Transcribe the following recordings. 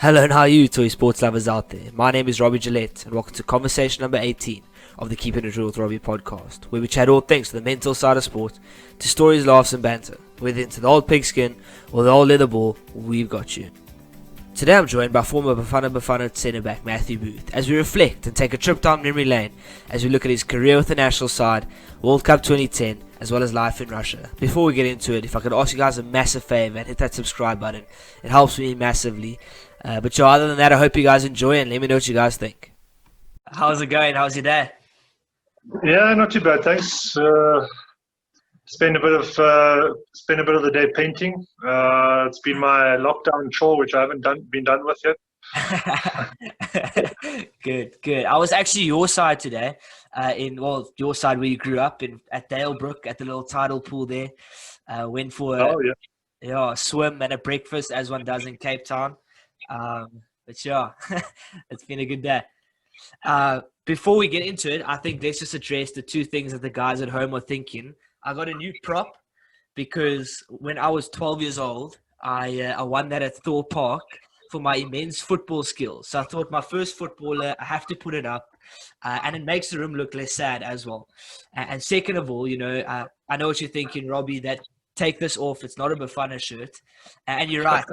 Hello and how are you, toy sports lovers out there? My name is Robbie Gillette, and welcome to conversation number 18 of the Keeping It Real with Robbie podcast, where we chat all things to the mental side of sport, to stories, laughs, and banter. Whether into the old pigskin or the old leather ball, we've got you. Today I'm joined by former Bafana centre-back Matthew Booth as we reflect and take a trip down memory lane as we look at his career with the national side, World Cup 2010, as well as life in Russia. Before we get into it, if I could ask you guys a massive favour and hit that subscribe button, it helps me massively. But other than that, I hope you guys enjoy and let me know what you guys think. How's it going? How's your day? Yeah, not too bad, thanks. Spent a bit of the day painting. It's been my lockdown chore, which I haven't been done with yet. Good. I was actually your side today, your side where you grew up at Dalebrook at the little tidal pool there. Went for a swim and a breakfast as one does in Cape Town. But yeah, it's been a good day. Before we get into it, I think let's just address the two things that the guys at home are thinking. I got a new prop because when I was 12 years old, I won that at Thor Park for my immense football skills. So I thought my first footballer, I have to put it up. And it makes the room look less sad as well. And second of all, I know what you're thinking, Robbie, that take this off. It's not a Bafana shirt. And you're right.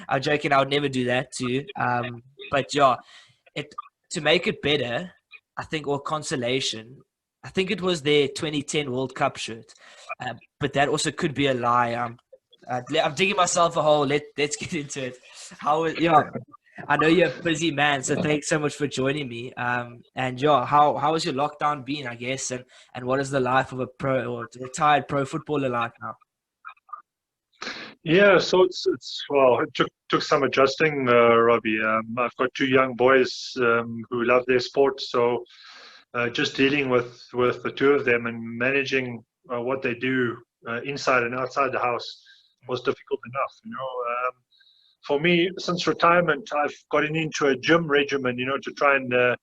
I'm joking. I would never do that to you. But yeah, to make it better, I think, or consolation, I think it was their 2010 World Cup shirt. But that also could be a lie. I'm digging myself a hole. Let's get into it. I know you're a busy man, so thanks so much for joining me. How has your lockdown been, I guess, and what is the life of a pro or retired pro footballer like now? Yeah, so it took some adjusting, Robbie. I've got two young boys who love their sport, so just dealing with the two of them and managing what they do inside and outside the house was difficult enough. For me, since retirement, I've gotten into a gym regimen, to try and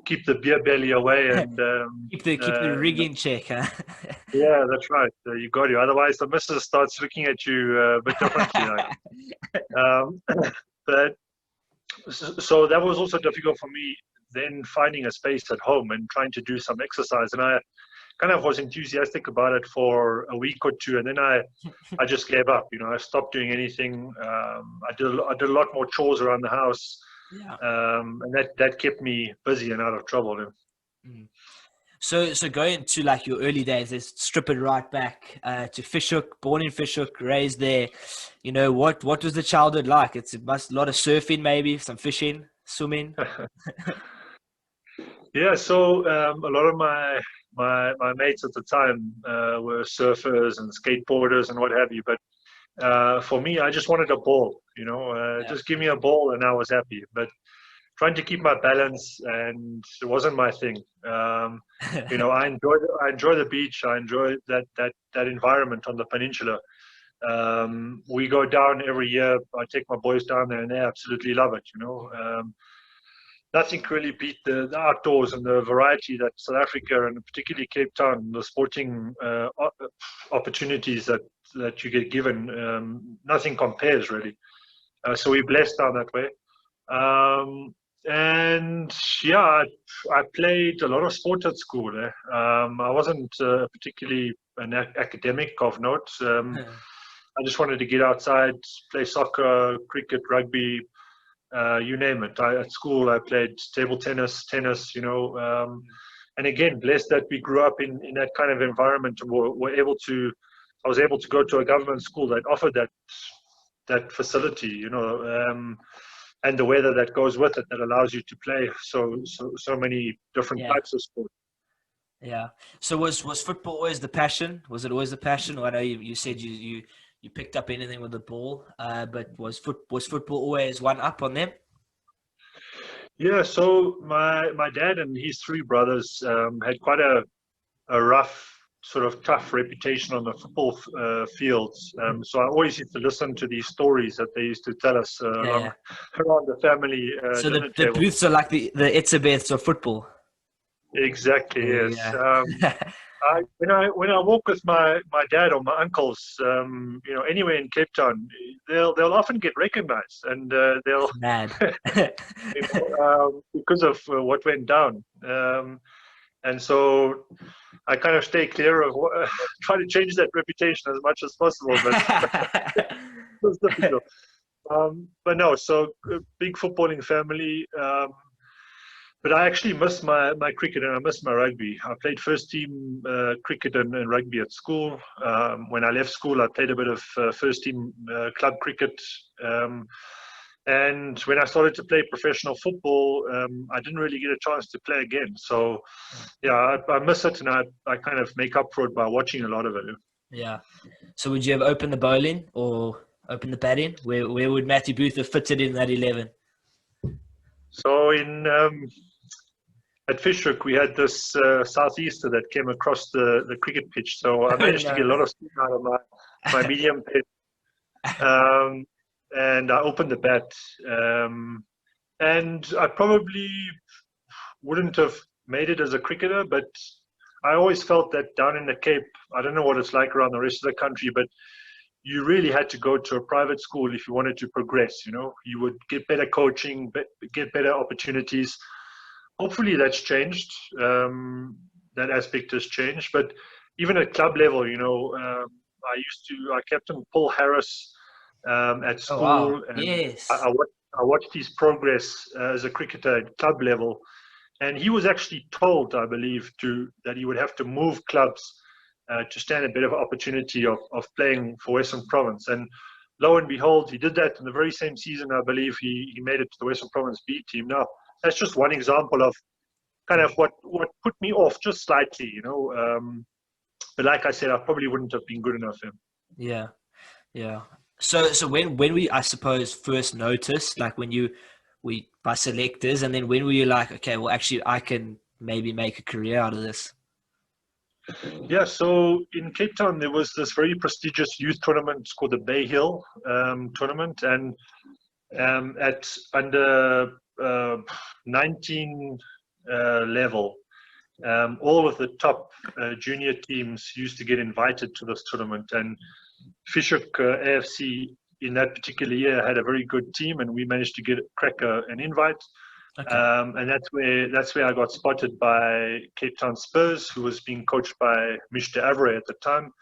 keep the beer belly away and keep the rig in check. Huh? Yeah, that's right. You got to. Otherwise, the missus starts looking at you a bit differently. But so that was also difficult for me. Then finding a space at home and trying to do some exercise, and I kind of was enthusiastic about it for a week or two, and then I just gave up. I stopped doing anything. I did a lot more chores around the house, and that kept me busy and out of trouble. Mm. So going to like your early days, let's strip it right back to Fishhook, born in Fishhook, raised there. What was the childhood like? It's a lot of surfing, maybe some fishing, swimming. Yeah, so a lot of my mates at the time were surfers and skateboarders and what have you. But for me, I just wanted a ball. Just give me a ball and I was happy. But trying to keep my balance, and it wasn't my thing. I enjoy the beach. I enjoy that environment on the peninsula. We go down every year. I take my boys down there, and they absolutely love it. Nothing really beat the outdoors and the variety that South Africa and particularly Cape Town, the sporting opportunities that you get given. Nothing compares really. So we're blessed down that way. I played a lot of sport at school. I wasn't particularly an academic of note. I just wanted to get outside, play soccer, cricket, rugby, you name it. At school, I played table tennis, and again, blessed that we grew up in that kind of environment. I was able to go to a government school that offered that facility, and the weather that goes with it that allows you to play so many different types of sport. Yeah. So was football always the passion? Was it always the passion? Or I know you said you picked up anything with the ball, but was football always one up on them? Yeah. So my dad and his three brothers had quite a rough, sort of tough reputation on the football fields. So I always used to listen to these stories that they used to tell us around the family so dinner the table. Booths are like the Etzebeths of football. Exactly, yes. Yeah. When I walk with my dad or my uncles, anywhere in Cape Town, they'll often get recognized, and they'll It's mad. because of what went down. And so I kind of stay clear of try to change that reputation as much as possible, but it's difficult. But no, so big footballing family. But I actually miss my cricket and I miss my rugby. I played first team cricket and rugby at school. When I left school, I played a bit of first team club cricket. And when I started to play professional football, I didn't really get a chance to play again. So, yeah, I miss it, and I kind of make up for it by watching a lot of it. Yeah. So would you have opened the bowling or opened the batting? Where would Matthew Booth have fitted in that 11? So at Fishhook, we had this southeaster that came across the cricket pitch. So I managed to get a lot of spin out of my medium pitch. And I opened the bat. And I probably wouldn't have made it as a cricketer, but I always felt that down in the Cape, I don't know what it's like around the rest of the country, but you really had to go to a private school if you wanted to progress. You would get better coaching, get better opportunities. Hopefully that's changed. That aspect has changed. But even at club level, I captained Paul Harris at school. Oh, wow. And Yes. I watched his progress as a cricketer at club level. And he was actually told, I believe, that he would have to move clubs to stand a bit of opportunity of playing for Western Province. And lo and behold, he did that in the very same season. I believe he made it to the Western Province B team. Now, that's just one example of kind of what put me off just slightly, But like I said, I probably wouldn't have been good enough. Yeah. Yeah. So when we, I suppose, first noticed, like we by selectors, and then when were you like, okay, well, actually, I can maybe make a career out of this? Yeah, so in Cape Town, there was this very prestigious youth tournament called the Bay Hill tournament, and at under 19 level, all of the top junior teams used to get invited to this tournament, and Fishhook AFC in that particular year had a very good team, and we managed to crack an invite. Okay. And that's where I got spotted by Cape Town Spurs, who was being coached by Mr. Avre at the time,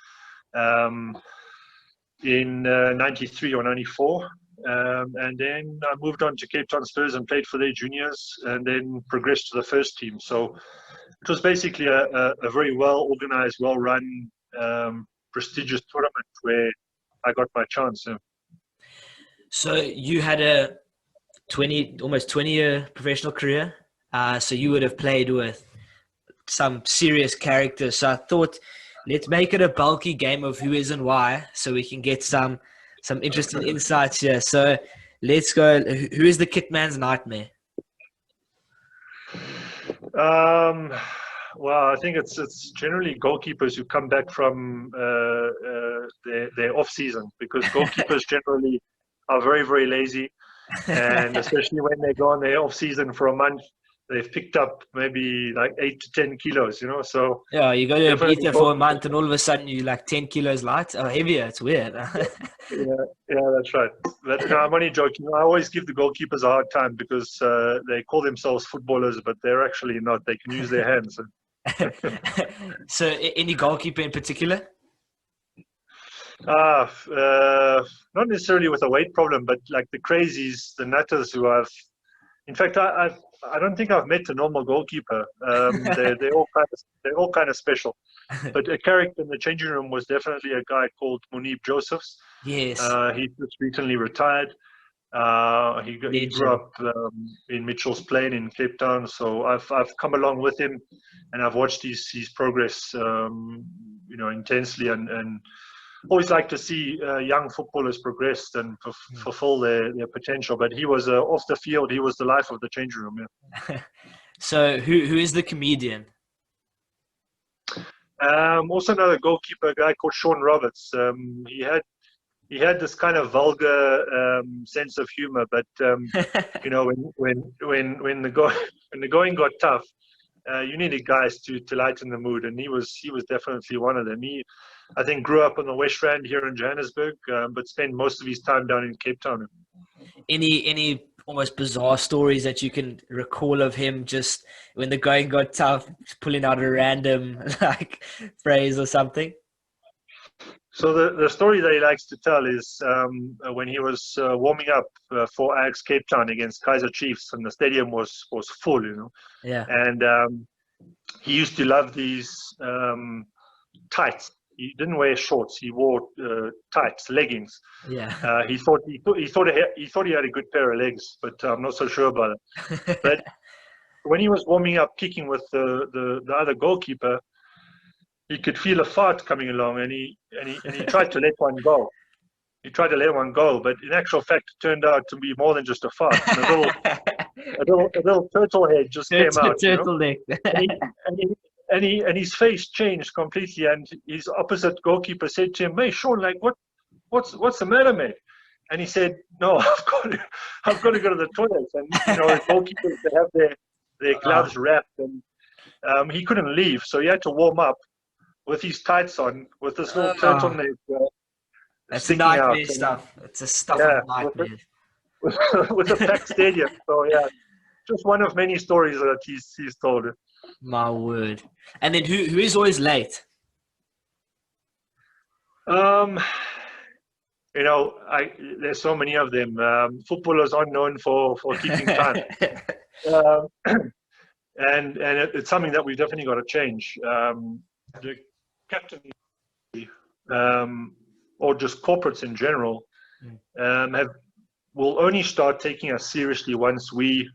in 93 or 94. And then I moved on to Cape Town Spurs and played for their juniors, and then progressed to the first team. So it was basically a very well-organized, well-run, prestigious tournament where I got my chance. So you had a almost 20-year professional career. So you would have played with some serious characters. So I thought, let's make it a bulky game of who is and why, so we can get some interesting insights here. So let's go. Who is the Kitman's nightmare? Well, I think it's generally goalkeepers who come back from their off season, because goalkeepers generally are very, very lazy, and especially when they go on their off season for a month, they've picked up maybe like 8 to 10 kilos. So yeah, you go to a beta for a month, and all of a sudden you're like 10 kilos light or heavier. It's weird. Yeah, that's right. But no, I'm only joking. I always give the goalkeepers a hard time because they call themselves footballers, but they're actually not. They can use their hands. So, any goalkeeper in particular? Not necessarily with a weight problem, but like the crazies, the nutters who I've. In fact, I don't think I've met a normal goalkeeper. They're all kind of special. But a character in the changing room was definitely a guy called Munib Josephs. Yes. He just recently retired. He grew up in Mitchell's Plain in Cape Town, so I've come along with him, and I've watched his progress, intensely, and always like to see young footballers progress and fulfill their potential. But he was off the field; he was the life of the changing room. Yeah. So, who is the comedian? Also another goalkeeper, a guy called Sean Roberts. He had this kind of vulgar sense of humor, but when the going got tough, you needed guys to lighten the mood, and he was definitely one of them. He, I think, grew up on the West Rand here in Johannesburg, but spent most of his time down in Cape Town. Any almost bizarre stories that you can recall of him just when the going got tough, pulling out a random like phrase or something? So the story that he likes to tell is when he was warming up for Ajax Cape Town against Kaizer Chiefs, and the stadium was full, you know. Yeah. And he used to love these tights. He didn't wear shorts. He wore tights, leggings. Yeah. He thought he had a good pair of legs, but I'm not so sure about it. But when he was warming up, kicking with the other goalkeeper, he could feel a fart coming along, and he tried to let one go. He tried to let one go, but in actual fact, it turned out to be more than just a fart. A little turtle head just came out. Turtle neck. And his face changed completely. And his opposite goalkeeper said to him, "Hey, Sean, like what's the matter, mate?" And he said, "No, I've got to go to the toilet." And the goalkeepers, they have their gloves wrapped, and he couldn't leave, so he had to warm up with his tights on, with this little turtleneck that's sticking nightmare out. stuff. It's a stuff of nightmares. With a packed stadium. So yeah, just one of many stories that he's told. My word. And then who is always late? There's so many of them. Footballers are known for keeping time. And it's something that we've definitely got to change. The captain, or just corporates in general, will only start taking us seriously once we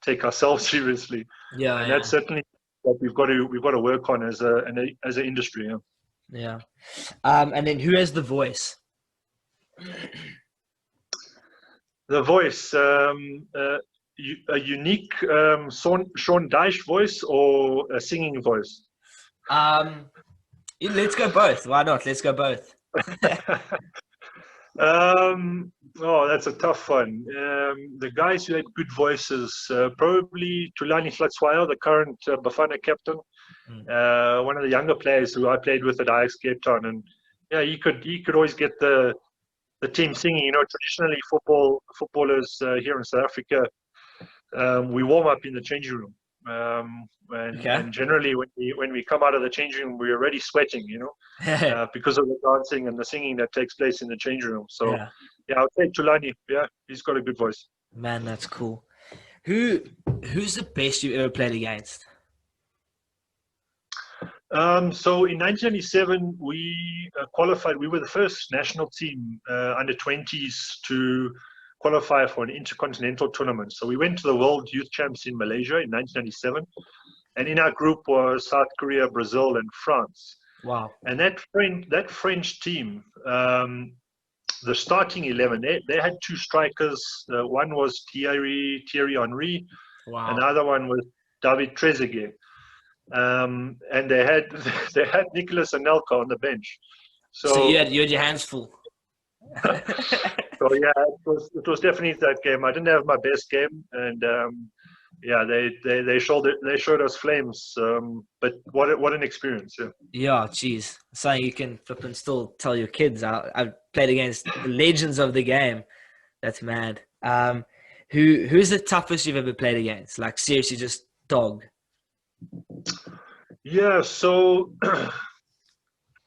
take ourselves seriously. Yeah, and that's certainly what we've got to work on as an industry. Yeah. And then who has the voice? The voice, a unique Sean Dyche voice, or a singing voice? Let's go both. Why not? Let's go both. That's a tough one. The guys who had good voices, probably Thulani Flatswayo, the current Bafana captain, one of the younger players who I played with at Ajax Cape Town, and yeah, he could always get the team singing. Traditionally footballers here in South Africa, we warm up in the changing room. And generally when we come out of the changing room, we're already sweating, because of the dancing and the singing that takes place in the changing room. So yeah, I would say Thulani. Yeah, he's got a good voice. Man, that's cool. Who's the best you've ever played against? So in 1997, we qualified. We were the first national team under 20s to qualify for an intercontinental tournament. So we went to the World Youth Champs in Malaysia in 1997, and in our group was South Korea, Brazil, and France. Wow! And that French team, the starting 11, they had two strikers. One was Thierry Henry, and the other one was David Trezeguet. And they had Nicolas Anelka on the bench. So you had your hands full. So yeah, it was definitely that game. I didn't have my best game, and they showed us flames. But what an experience! Yeah, geez, something you can flip and still tell your kids. I've played against the legends of the game. That's mad. Who's the toughest you've ever played against? Like seriously, just dog. Yeah, so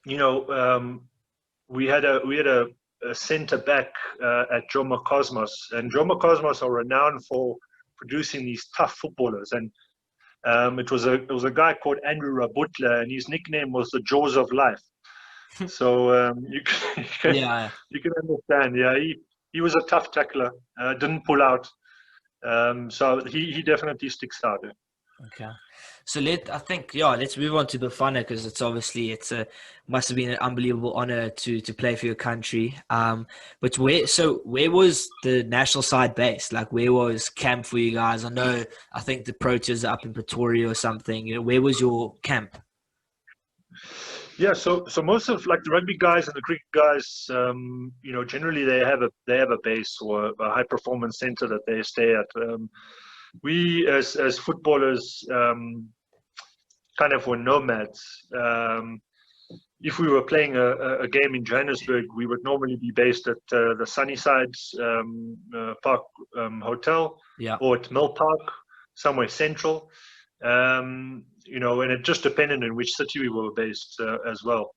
we had a centre back at Joma Cosmos, and Joma Cosmos are renowned for producing these tough footballers. And it was a guy called Andrew Rabutla, and his nickname was the Jaws of Life. So you can understand. Yeah, he was a tough tackler. Didn't pull out. So he definitely sticks out. Okay. So let's move on to Bafana, because it's obviously must have been an unbelievable honor to play for your country. But where was the national side based? Like, where was camp for you guys? I think the Proteas are up in Pretoria or something. Where was your camp? Yeah, so most of like the rugby guys and the cricket guys, generally they have a base or a high performance center that they stay at. We as footballers, kind of were nomads. If we were playing a game in Johannesburg, we would normally be based at the Sunnyside Park Hotel, or at Mill Park, somewhere central. And it just depended on which city we were based as well.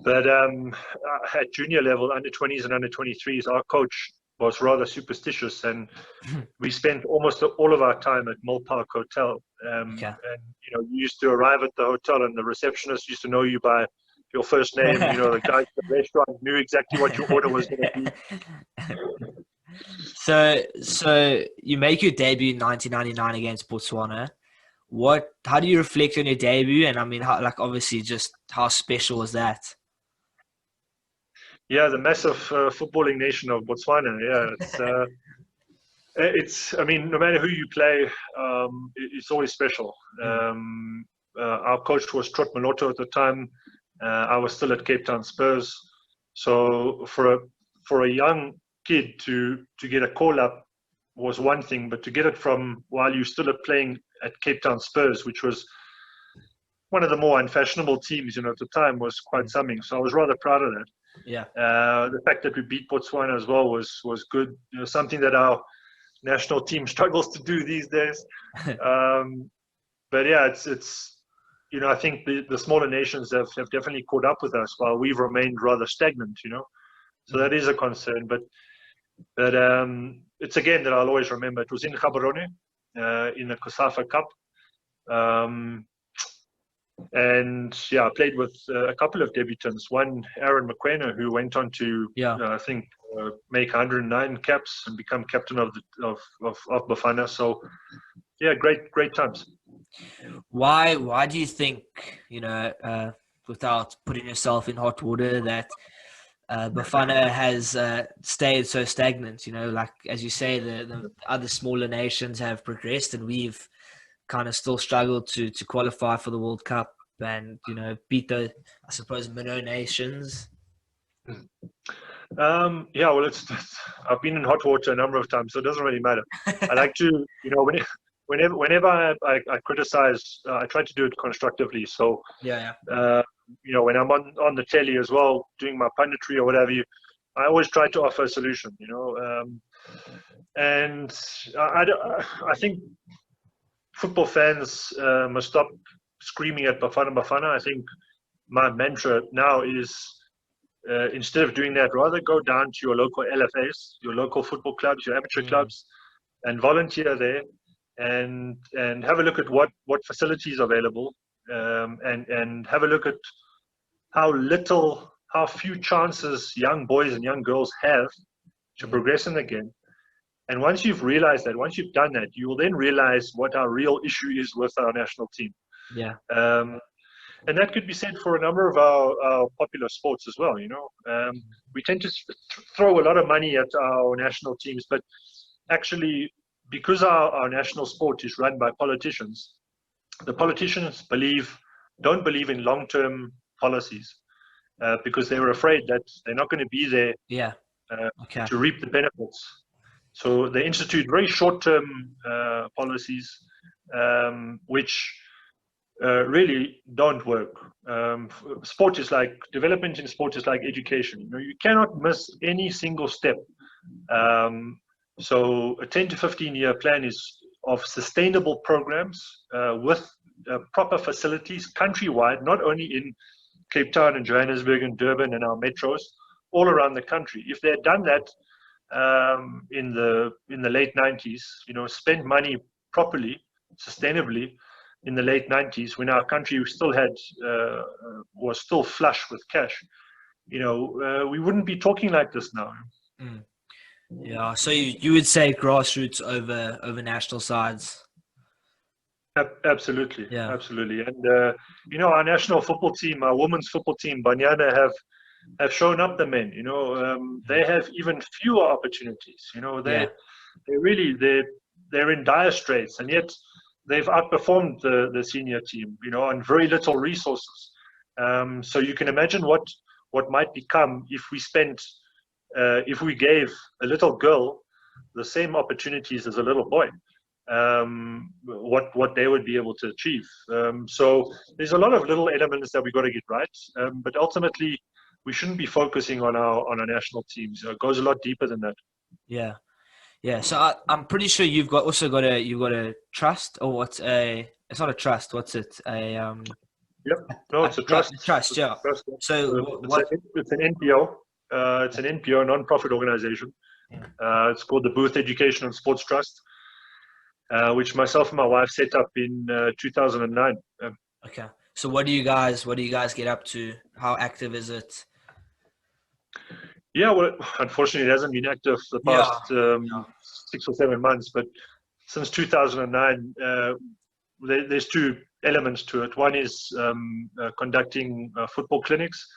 But at junior level, under 20s and under 23s, our coach was rather superstitious, and we spent almost all of our time at Mill Park Hotel. And you used to arrive at the hotel, and the receptionist used to know you by your first name. The guy at the restaurant knew exactly what your order was going to be. So you make your debut in 1999 against Botswana. How do you reflect on your debut? And I mean, obviously, just how special was that? Yeah, the massive footballing nation of Botswana. Yeah, it's. I mean, no matter who you play, it's always special. Our coach was Trot Maloto at the time. I was still at Cape Town Spurs. So for a young kid to get a call up was one thing, but to get it from while you're still playing at Cape Town Spurs, which was one of the more unfashionable teams, at the time, was quite something. So I was rather proud of that. Yeah. The fact that we beat Botswana as well was good. Something that our national team struggles to do these days. But yeah, it's I think the smaller nations have definitely caught up with us while we've remained rather stagnant. So that is a concern. But it's a game that I'll always remember. It was in Gaborone, in the COSAFA Cup. And I played with a couple of debutants. One, Aaron Mokoena, who went on to, I think, make 109 caps and become captain of Bafana. So, great times. Why do you think, without putting yourself in hot water, that Bafana has stayed so stagnant? As you say, the other smaller nations have progressed, and we've kind of still struggled to qualify for the World Cup and beat the, I suppose, minnow nations. Well, I've been in hot water a number of times, so it doesn't really matter. I like to, whenever I criticize, I try to do it constructively. So when I'm on the telly as well, doing my punditry or whatever, I always try to offer a solution. And I think football fans must stop screaming at Bafana. I think my mantra now is, instead of doing that, rather go down to your local LFAs, your local football clubs, your amateur clubs, and volunteer there, and have a look at what facilities are available, and have a look at how few chances young boys and young girls have to progress in the game. And once you've realized that, once you've done that, you will then realize what our real issue is with our national team. Yeah. And that could be said for a number of our popular sports as well. We tend to throw a lot of money at our national teams, but actually, because our national sport is run by politicians, the politicians don't believe in long-term policies because they were afraid that they're not going to be there to reap the benefits. So they institute very short-term policies, which really don't work. Development in sport is like education. You cannot miss any single step. So a 10 to 15 year plan is of sustainable programs with proper facilities countrywide, not only in Cape Town and Johannesburg and Durban and our metros, all around the country. If they had done that in the late 90s, spend money properly, sustainably in the late 90s, when our country was still flush with cash, we wouldn't be talking like this now. Yeah, so you would say grassroots over national sides? Absolutely, absolutely. And our national football team, our women's football team, Banyana, have shown up the men. They have even fewer opportunities. They're in dire straits, and yet they've outperformed the senior team. On very little resources. So you can imagine what might become if we gave a little girl the same opportunities as a little boy. what they would be able to achieve. So there's a lot of little elements that we got to get right, but ultimately we shouldn't be focusing on our national teams. It goes a lot deeper than that. Yeah. Yeah, so I'm pretty sure you've got a trust, or it's not a trust. What's it? Yep. No, it's a trust. Trust, yeah. Trust. So it's an NPO. It's an NPO, non-profit organization. It's called the Booth Education and Sports Trust, which myself and my wife set up in 2009. Okay. So what do you guys get up to? How active is it? Yeah, well, unfortunately, it hasn't been active the past 6 or 7 months. But since 2009, there's two elements to it. One is conducting football clinics.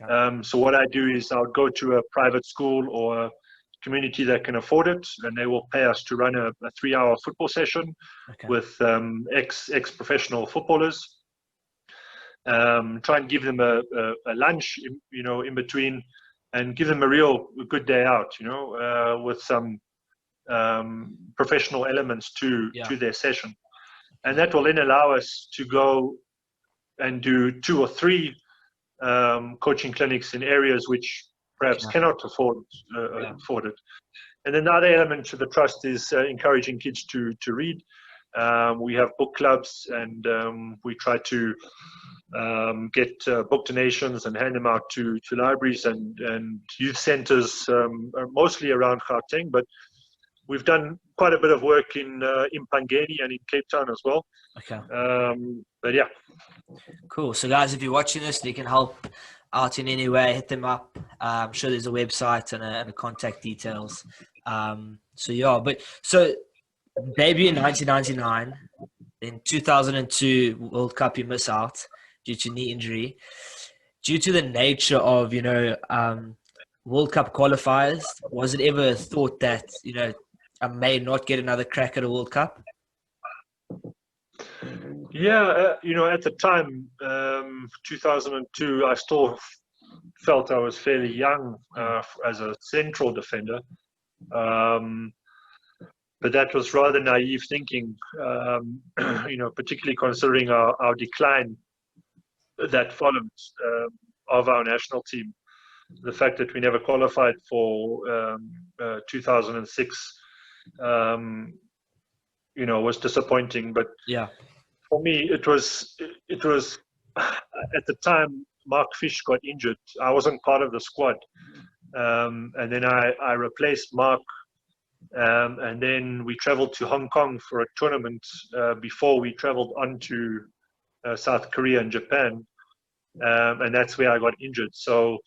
Okay. So what I do is I would go to a private school or a community that can afford it, and they will pay us to run a 3-hour football session with ex-professional footballers. Try and give them a lunch, in between, and give them a real good day out, with some professional elements to their session. And that will then allow us to go and do 2 or 3 coaching clinics in areas which perhaps cannot afford it. And then the other element to the trust is encouraging kids to read. We have book clubs, and we try to get book donations and hand them out to libraries and youth centers, mostly around Gauteng, but we've done quite a bit of work in Pangeni and in Cape Town as well. Okay. But yeah. Cool. So guys, if you're watching this, they can help out in any way, hit them up. I'm sure there's a website and a contact details. So debut in 1999, in 2002 World Cup you miss out due to knee injury. Due to the nature of, World Cup qualifiers, was it ever thought that, I may not get another crack at a World Cup? Yeah, at the time, 2002, I still felt I was fairly young as a central defender. But that was rather naive thinking, particularly considering our decline that followed of our national team. The fact that we never qualified for 2006, was disappointing. But for me, it was at the time Mark Fish got injured. I wasn't part of the squad, and then I replaced Mark. And then we traveled to Hong Kong for a tournament before we traveled on to South Korea and Japan, and that's where I got injured. So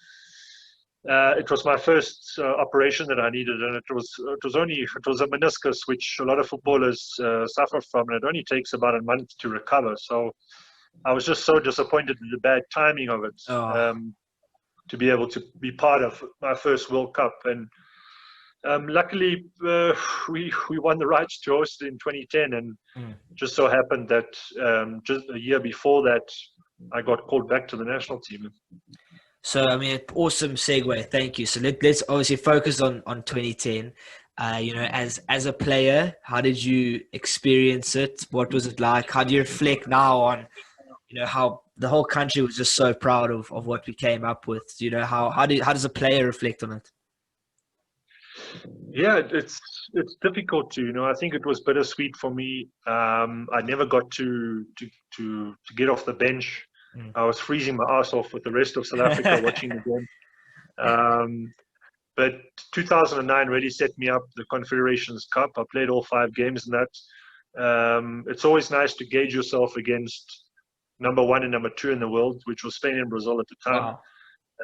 it was my first operation that I needed, and it was a meniscus, which a lot of footballers suffer from, and it only takes about a month to recover. So I was just so disappointed with the bad timing of it, to be able to be part of my first World Cup. And luckily, we won the rights to host in 2010, and just so happened that just a year before that, I got called back to the national team. So, awesome segue. Thank you. So let's obviously focus on 2010. As a player, how did you experience it? What was it like? How do you reflect now on, how the whole country was just so proud of what we came up with? How does a player reflect on it? Yeah, it's difficult to, I think it was bittersweet for me. I never got to get off the bench. I was freezing my ass off with the rest of South Africa watching the game. But 2009 really set me up the Confederations Cup. I played all 5 games in that. It's always nice to gauge yourself against number 1 and number 2 in the world, which was Spain and Brazil at the time.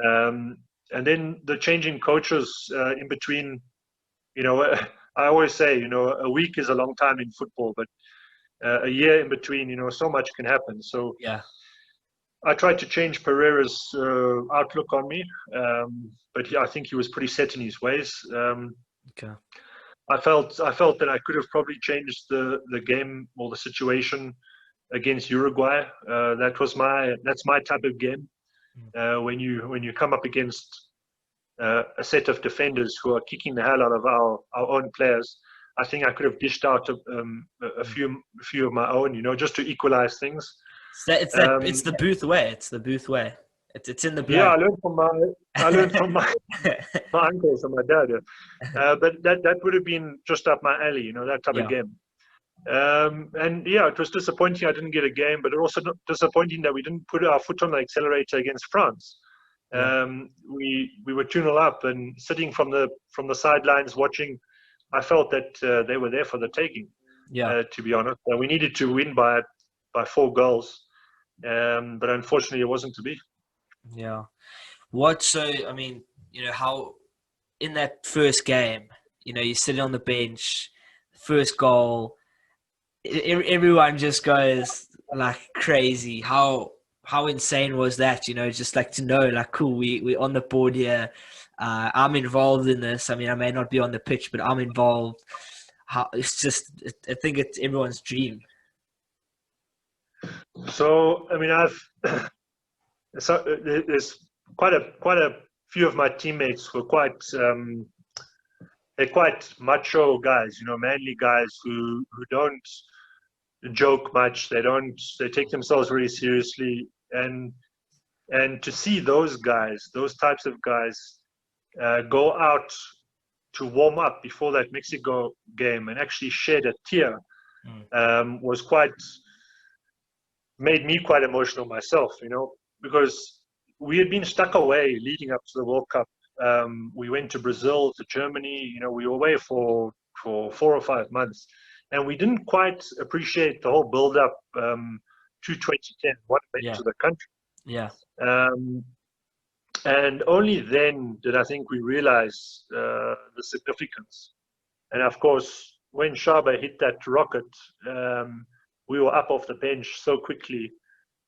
Wow. And then the changing coaches in between, I always say, a week is a long time in football, but a year in between, so much can happen. So I tried to change Pereira's outlook on me, but I think he was pretty set in his ways. I felt that I could have probably changed the game or the situation against Uruguay. That's my type of game. When you come up against a set of defenders who are kicking the hell out of our own players, I think I could have dished out a few of my own, just to equalize things. It's the Booth way. It's the Booth way. It's in the blood. Yeah, I learned from my my uncles and my dad. But that would have been just up my alley, that type of game. And yeah, it was disappointing I didn't get a game, but it also disappointing that we didn't put our foot on the accelerator against France. We were 2-0 up, and sitting from the sidelines watching, I felt that they were there for the taking. To be honest, we needed to win by 4 goals, but unfortunately, it wasn't to be. Yeah. I mean, how in that first game, you're sitting on the bench, first goal, everyone just goes like crazy. How insane was that? Just like to know, like, cool, we're on the board here. I'm involved in this. I mean, I may not be on the pitch, but I'm involved. I think it's everyone's dream. So, I mean, there's quite a few of my teammates were they're quite macho guys, manly guys who don't joke much. They take themselves really seriously, and to see those types of guys go out to warm up before that Mexico game and actually shed a tear made me quite emotional myself, because we had been stuck away leading up to the World Cup. We went to Brazil, to Germany, we were away for 4 or 5 months, and we didn't quite appreciate the whole build-up to 2010, what it meant to the country. Yeah. And only then did I think we realize the significance. And of course, when Shaba hit that rocket, we were up off the bench so quickly.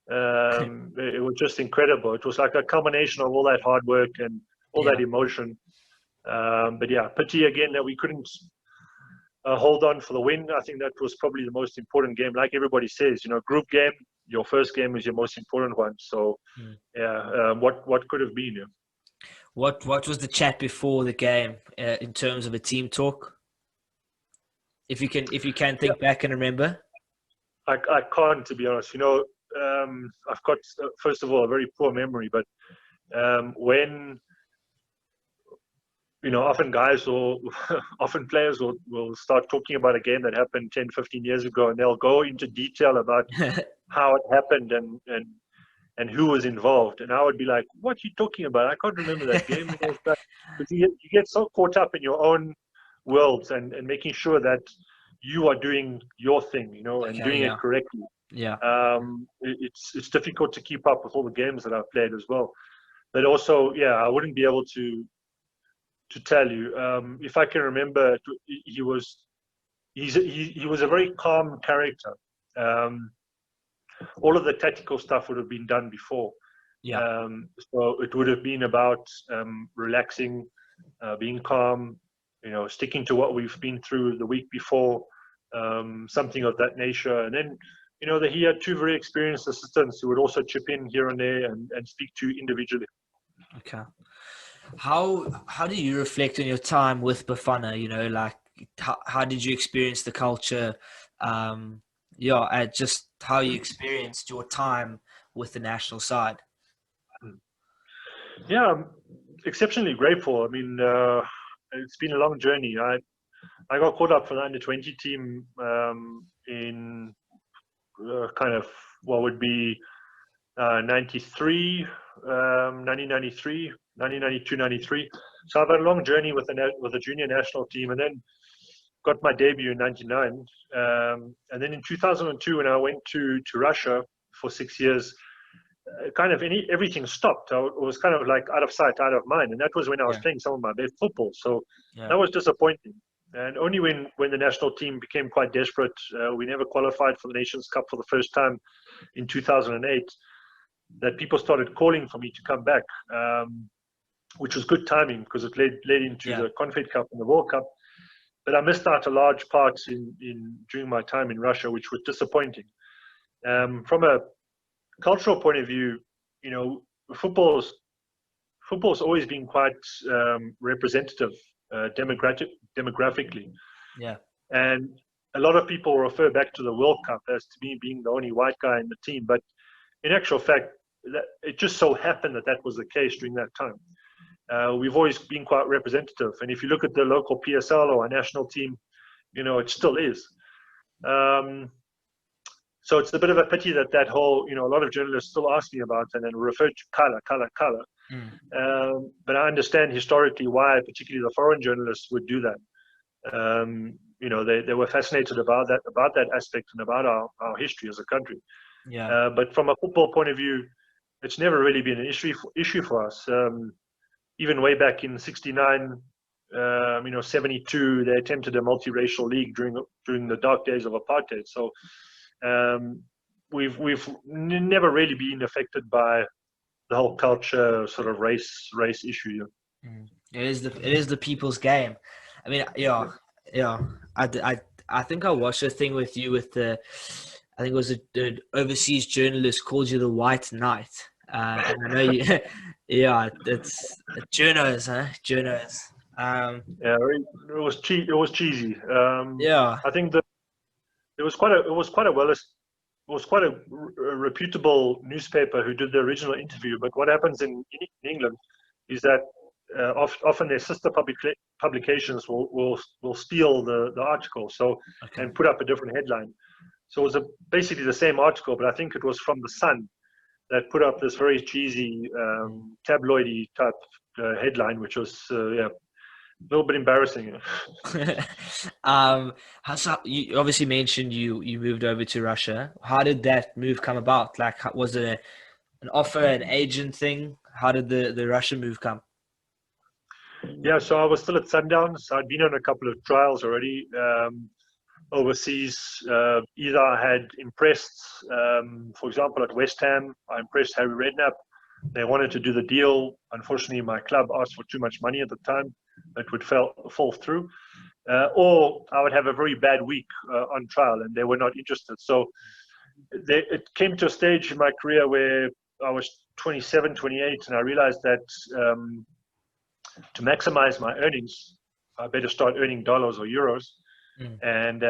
It was just incredible. It was like a combination of all that hard work and all that emotion. But yeah, pity again that we couldn't hold on for the win. I think that was probably the most important game. Like everybody says, group game, your first game is your most important one. So what could have been? What was the chat before the game in terms of a team talk? If you can think back and remember. I can't, to be honest. I've got first of all a very poor memory, but when often often players will start talking about a game that happened 10, 15 years ago, and they'll go into detail about how it happened and who was involved. And I would be like, what are you talking about? I can't remember that game. Because you get so caught up in your own worlds and making sure that you are doing your thing, and doing it correctly. Yeah. It's difficult to keep up with all the games that I've played as well. But also, I wouldn't be able to tell you. If I can remember, he was a very calm character. All of the tactical stuff would have been done before. Yeah. So it would have been about relaxing, being calm, sticking to what we've been through the week before, something of that nature. And then, he had 2 very experienced assistants who would also chip in here and there and speak to individually. Okay. How do you reflect on your time with Bafana? Like how did you experience the culture? Just how you experienced your time with the national side. Yeah, I'm exceptionally grateful. I mean, it's been a long journey. I got called up for the under-20 team in kind of what would be 1993, 1992, 93. So I've had a long journey with the junior national team, and then got my debut in 99. And then in 2002, when I went to Russia for 6 years, kind of everything stopped. It was kind of like out of sight, out of mind. And that was when I was playing some of my best football. So that was disappointing. And only when the national team became quite desperate, we never qualified for the Nations Cup for the first time in 2008, that people started calling for me to come back, which was good timing because it led into the Confed Cup and the World Cup. But I missed out a large part during my time in Russia, which was disappointing. From a cultural point of view, football's always been quite representative demographically. Yeah. And a lot of people refer back to the World Cup as to me being the only white guy in the team. But in actual fact, it just so happened that that was the case during that time. We've always been quite representative. And if you look at the local PSL or our national team, it still is. So it's a bit of a pity that whole, a lot of journalists still ask me about and then refer to color. But I understand historically why, particularly the foreign journalists, would do that. They were fascinated about that aspect and about our history as a country. Yeah. But from a football point of view, it's never really been an issue for us. Even way back in '69, '72, they attempted a multiracial league during the dark days of apartheid. So we've never really been affected by the whole culture sort of race issue. It is the people's game. I mean, yeah. I think I watched a thing with you with I think it was the overseas journalist called you the White Knight. And I know you, yeah, it's journos, huh? Journos. Yeah, it was cheesy. Yeah. I think that it was quite a reputable newspaper who did the original interview. But what happens in England is that often their sister publications will steal the article, and put up a different headline. So it was basically the same article, but I think it was from the Sun that put up this very cheesy tabloidy type headline, which was a little bit embarrassing. You obviously mentioned you moved over to Russia. How did that move come about? Like, was it an offer, an agent thing? How did the Russian move come? Yeah, so I was still at Sundowns. I'd been on a couple of trials already overseas. Either I had impressed, for example, at West Ham, I impressed Harry Redknapp. They wanted to do the deal. Unfortunately, my club asked for too much money at the time. It would fall through. Or I would have a very bad week on trial and they were not interested. So it came to a stage in my career where I was 27, 28, and I realized that to maximize my earnings, I better start earning dollars or euros. And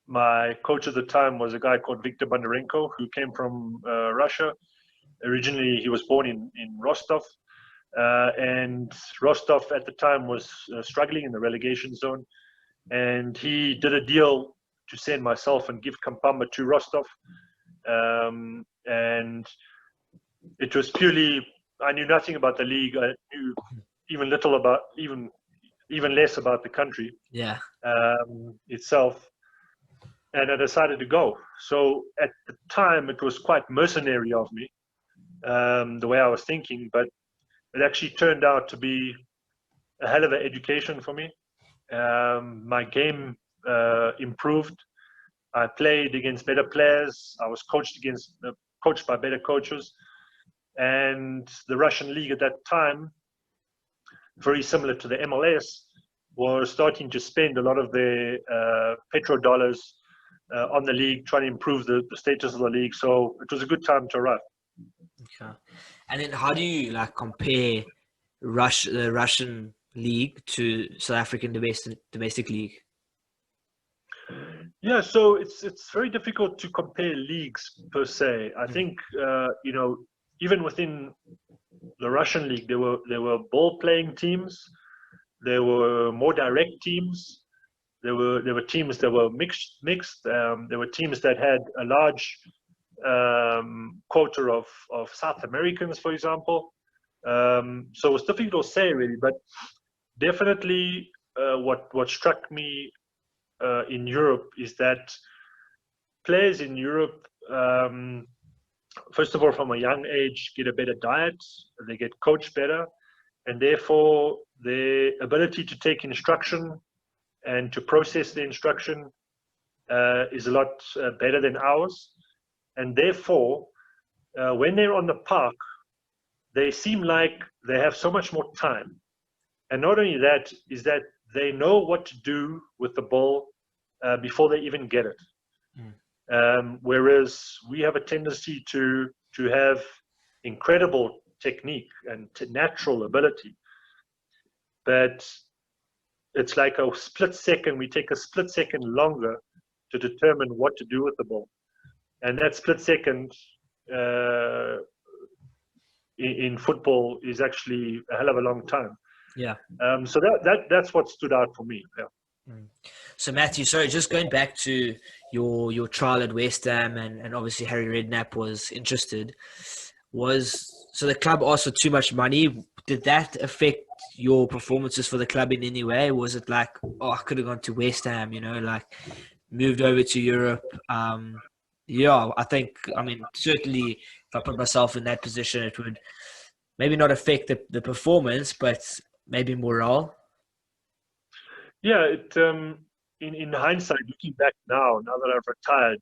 my coach at the time was a guy called Viktor Bondarenko, who came from Russia. Originally, he was born in Rostov. And Rostov at the time was struggling in the relegation zone. And he did a deal to send myself and Giv Kampamba to Rostov. And it was purely, I knew nothing about the league. I knew even less about the country itself. And I decided to go. So at the time, it was quite mercenary of me, the way I was thinking, but it actually turned out to be a hell of an education for me. My game improved. I played against better players. I was coached by better coaches. And the Russian league at that time, very similar to the MLS, was starting to spend a lot of their petrodollars on the league, trying to improve the status of the league. So it was a good time to arrive. Okay. And then how do you compare the Russian league to South African domestic league? Yeah, so it's very difficult to compare leagues per se. I think even within the Russian league, there were ball playing teams, there were more direct teams, there were teams that were mixed. There were teams that had a large quota of South Americans, for example. So it's difficult to say really, but definitely what struck me in Europe is that players in Europe, first of all, from a young age, get a better diet, they get coached better, and therefore their ability to take instruction and to process the instruction is a lot better than ours. And therefore, when they're on the park, they seem like they have so much more time. And not only that, is that they know what to do with the ball before they even get it. Whereas we have a tendency to have incredible technique and natural ability. But it's like a split second. We take a split second longer to determine what to do with the ball, and that split second in football is actually a hell of a long time. Yeah. So that's what stood out for me. Yeah. So Matthew, sorry, just going back to your trial at West Ham, and obviously Harry Redknapp was interested. So the club asked for too much money. Did that affect your performances for the club in any way? Was it like, oh, I could have gone to West Ham, like moved over to Europe? Yeah, I mean, certainly if I put myself in that position, it would maybe not affect the performance, but maybe morale. Yeah, in hindsight, looking back now that I've retired,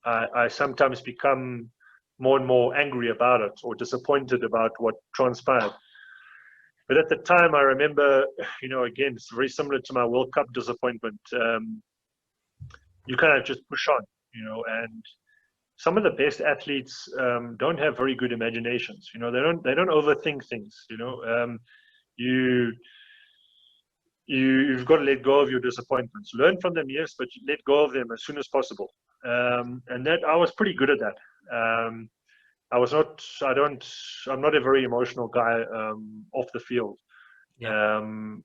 I sometimes become more and more angry about it or disappointed about what transpired. But at the time, I remember, again, it's very similar to my World Cup disappointment. You kind of just push on, and some of the best athletes don't have very good imaginations. They don't overthink things. You've got to let go of your disappointments. Learn from them, yes, but let go of them as soon as possible. And that I was pretty good at that. I'm not a very emotional guy off the field. Yeah.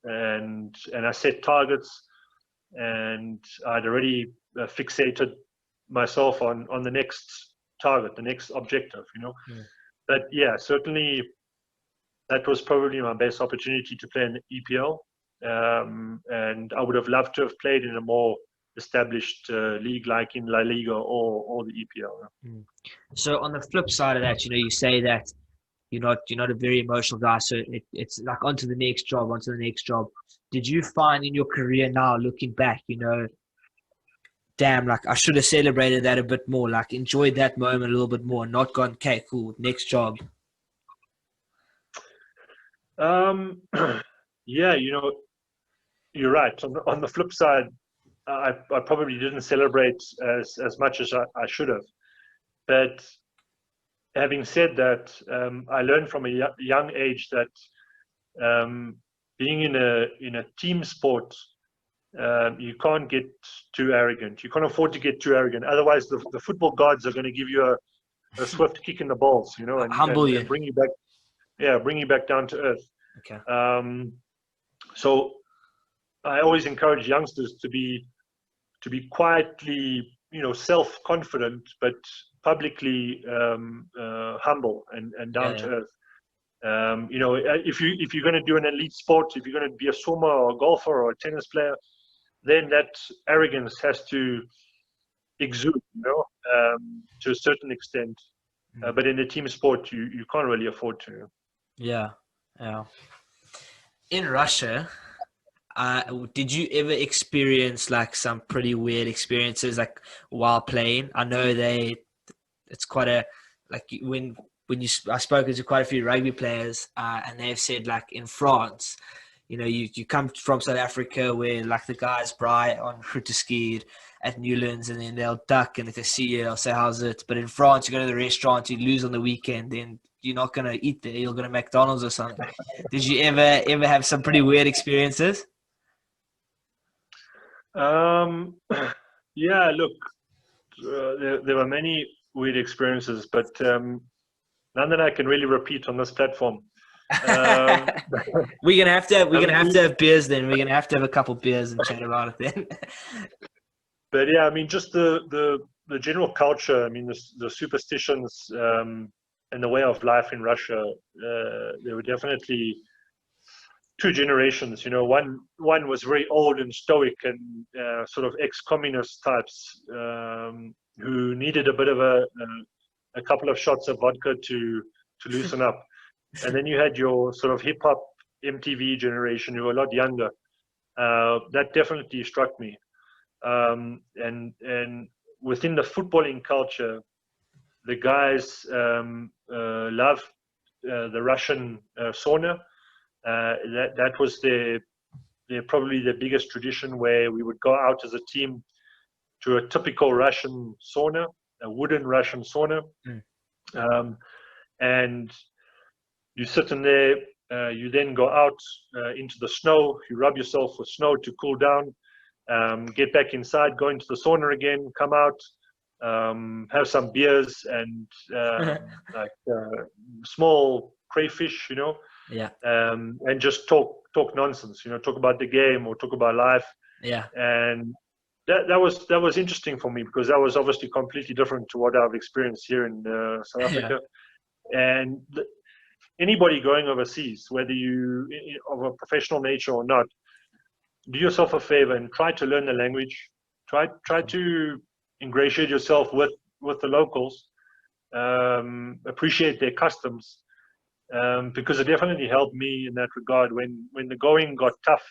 And I set targets, and I'd already fixated myself on the next target, the next objective, Yeah. But yeah, certainly that was probably my best opportunity to play in the EPL. And I would have loved to have played in a more established league like in La Liga or the EPL. So on the flip side of that, you say that you're not a very emotional guy, so it's like onto the next job. Did you find in your career now, looking back, damn, like I should have celebrated that a bit more, like enjoyed that moment a little bit more, not gone, okay, cool, next job? Yeah, you're right. On the flip side, I probably didn't celebrate as much as I should have. But having said that, I learned from a young age that being in a team sport, you can't get too arrogant. You can't afford to get too arrogant. Otherwise, the football gods are going to give you a swift kick in the balls, and bring you back. Yeah, bring you back down to earth. Okay. So I always encourage youngsters to be quietly, self-confident, but publicly humble and down to earth. If you're going to do an elite sport, if you're going to be a swimmer or a golfer or a tennis player, then that arrogance has to exude, to a certain extent. But in a team sport, you can't really afford to. Yeah. In Russia, did you ever experience like some pretty weird experiences like while playing? I know it's quite a, like I've spoken to quite a few rugby players, and they've said like in France, you come from South Africa where like the guys braai on Grooteskied at Newlands, and then they'll duck, and if they see you, they'll say, how's it? But in France, you go to the restaurant, you lose on the weekend, then you're not going to eat there. You'll go to McDonald's or something. Did you ever have some pretty weird experiences? Yeah, look, there were many weird experiences, but none that I can really repeat on this platform. We're gonna have to have beers then. We're gonna have to have a couple beers and chat about it then. But yeah, I mean, just the general culture. I mean, the superstitions and the way of life in Russia. There were definitely two generations. One was very old and stoic and sort of ex-communist types who needed a bit of a couple of shots of vodka to loosen up. And then you had your sort of hip hop MTV generation who were a lot younger. That definitely struck me. And within the footballing culture, the guys love the Russian sauna. That was their probably the biggest tradition, where we would go out as a team to a typical Russian sauna, a wooden Russian sauna, and you sit in there You then go out into the snow. You rub yourself with snow to cool down. Get back inside, go into the sauna again, come out, have some beers and small crayfish, Yeah. and just talk nonsense, talk about the game or talk about life. Yeah. And that was interesting for me, because that was obviously completely different to what I've experienced here in South Africa. And anybody going overseas, whether you of a professional nature or not, do yourself a favor and try to learn the language. Try to ingratiate yourself with the locals. Appreciate their customs, because it definitely helped me in that regard. When the going got tough,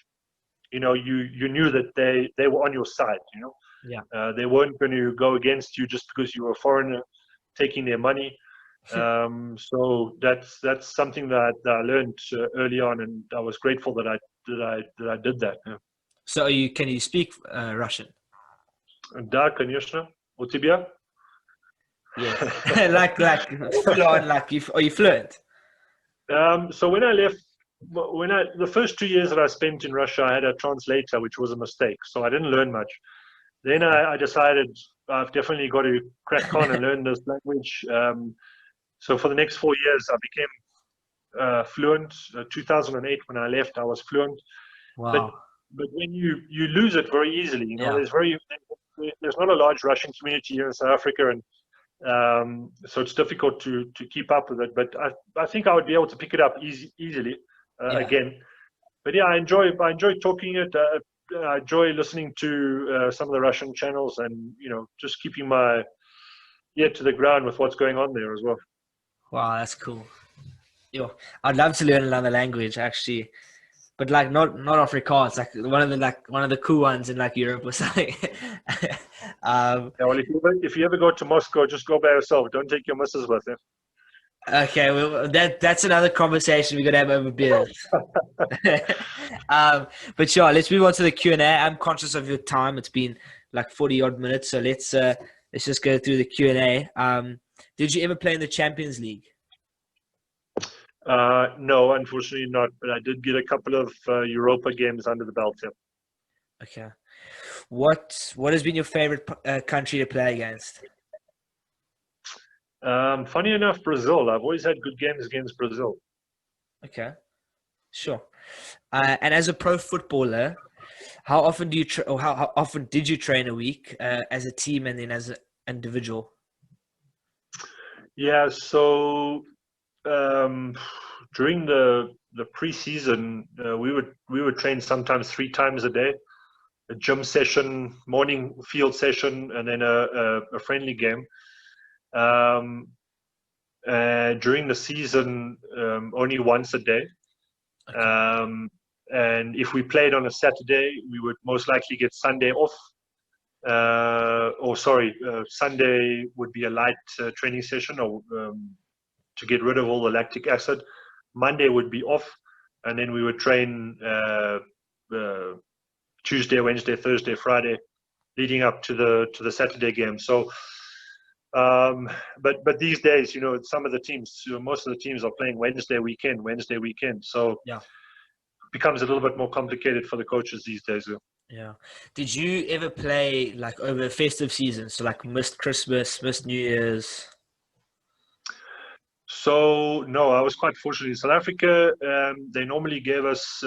you knew that they were on your side. Yeah. They weren't going to go against you just because you were a foreigner taking their money. So that's something that I learned early on, and I was grateful that I did that. Yeah. So can you speak Russian? Да, конечно. У тебя? Yeah. like full on, are you fluent? So when I left, the first 2 years that I spent in Russia, I had a translator, which was a mistake. So I didn't learn much. Then I decided I've definitely got to crack on and learn this language. So for the next 4 years, I became fluent. 2008, when I left, I was fluent. Wow. But when you lose it very easily, Yeah. there's not a large Russian community here in South Africa, and so it's difficult to keep up with it. But I think I would be able to pick it up easily again. But yeah, I enjoy talking it. I enjoy listening to some of the Russian channels, and just keeping my ear to the ground with what's going on there as well. Wow, that's cool. Yo, I'd love to learn another language actually, but not Afrikaans, one of the cool ones in Europe or something. Yeah, well, if you ever go to Moscow, just go by yourself. Don't take your missus with you. Okay, well that's another conversation we're gonna have over beers. But sure, let's move on to the Q&A. I'm conscious of your time. It's been 40 odd minutes, so let's just go through the Q&A. Did you ever play in the Champions League? No, unfortunately not. But I did get a couple of Europa games under the belt. Yeah. Okay. What has been your favorite country to play against? Funny enough, Brazil. I've always had good games against Brazil. Okay, sure. And as a pro footballer, how often do you how often did you train a week as a team and then as an individual? Yeah, so during the preseason, we would train sometimes 3 times a day. A gym session, morning field session, and then a friendly game. During the season, only once a day. Okay. And if we played on a Saturday, we would most likely get Sunday off. Sunday would be a light training session, or to get rid of all the lactic acid. Monday would be off, and then we would train Tuesday, Wednesday, Thursday, Friday, leading up to the Saturday game. So, but these days, some of the teams, most of the teams are playing Wednesday weekend. So yeah, it becomes a little bit more complicated for the coaches these days. Yeah. Did you ever play over festive seasons? So missed Christmas, missed New Year's? So no, I was quite fortunate in South Africa. They normally gave us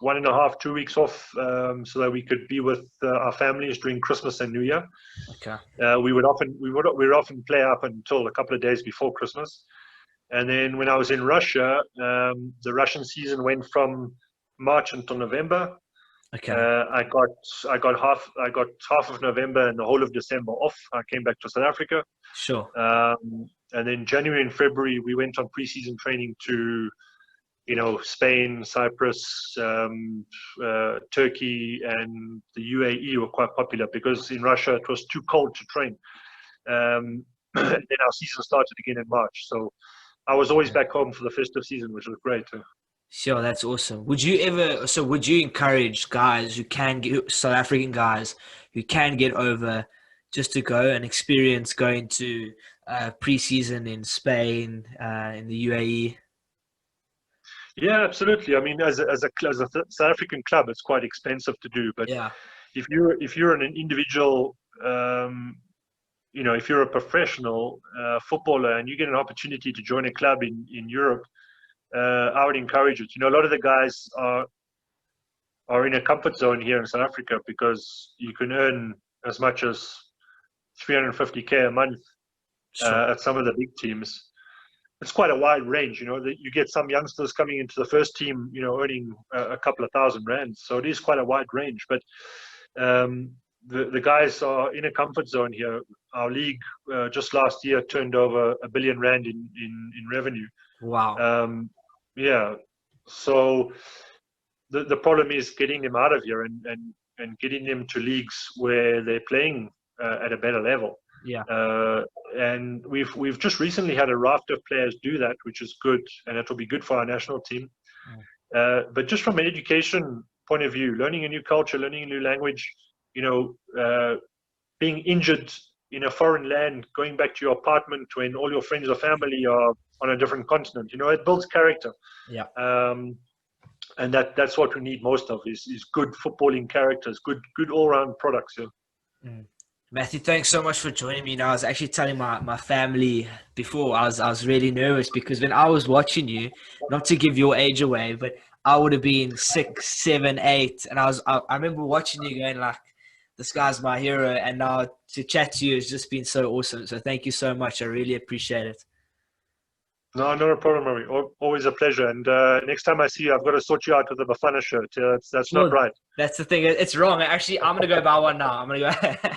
1.5, 2 weeks off, so that we could be with our families during Christmas and New Year. Okay. We would often play up until a couple of days before Christmas, and then when I was in Russia, the Russian season went from March until November. Okay. I got half of November and the whole of December off. I came back to South Africa. Sure. And then January and February we went on preseason training to, Spain, Cyprus, Turkey, and the UAE were quite popular because in Russia it was too cold to train. And then our season started again in March. So I was always back home for the festive season, which was great too. Sure, that's awesome. Would you encourage guys South African guys who can get over just to go and experience going to preseason in Spain, in the UAE? Yeah, absolutely. I mean, as a South African club, it's quite expensive to do. But Yeah. if you're an individual, if you're a professional footballer and you get an opportunity to join a club in Europe, I would encourage it. A lot of the guys are in a comfort zone here in South Africa because you can earn as much as 350K a month Sure. at some of the big teams. It's quite a wide range. That you get some youngsters coming into the first team, earning a couple of thousand rands. So it is quite a wide range. But the guys are in a comfort zone here. Our league just last year turned over R1 billion in revenue. Wow. Yeah. So the problem is getting them out of here and getting them to leagues where they're playing at a better level. Yeah. And we've just recently had a raft of players do that, which is good, and it will be good for our national team. But just from an education point of view, learning a new culture, learning a new language, being injured in a foreign land, going back to your apartment when all your friends or family are on a different continent, it builds character. Yeah. And that's what we need most of is good footballing characters, good all-round products. Yeah. Matthew, thanks so much for joining me. Now, I was actually telling my family before, I was really nervous because when I was watching you, not to give your age away, but I would have been 6, 7, 8, and I remember watching you going like, this guy's my hero, and now to chat to you has just been so awesome. So thank you so much. I really appreciate it. No, not a problem, Murray. Always a pleasure. And next time I see you, I've got to sort you out with a Bafana shirt. That's not right. That's the thing. It's wrong. Actually, I'm going to go buy one now. I'm going to go.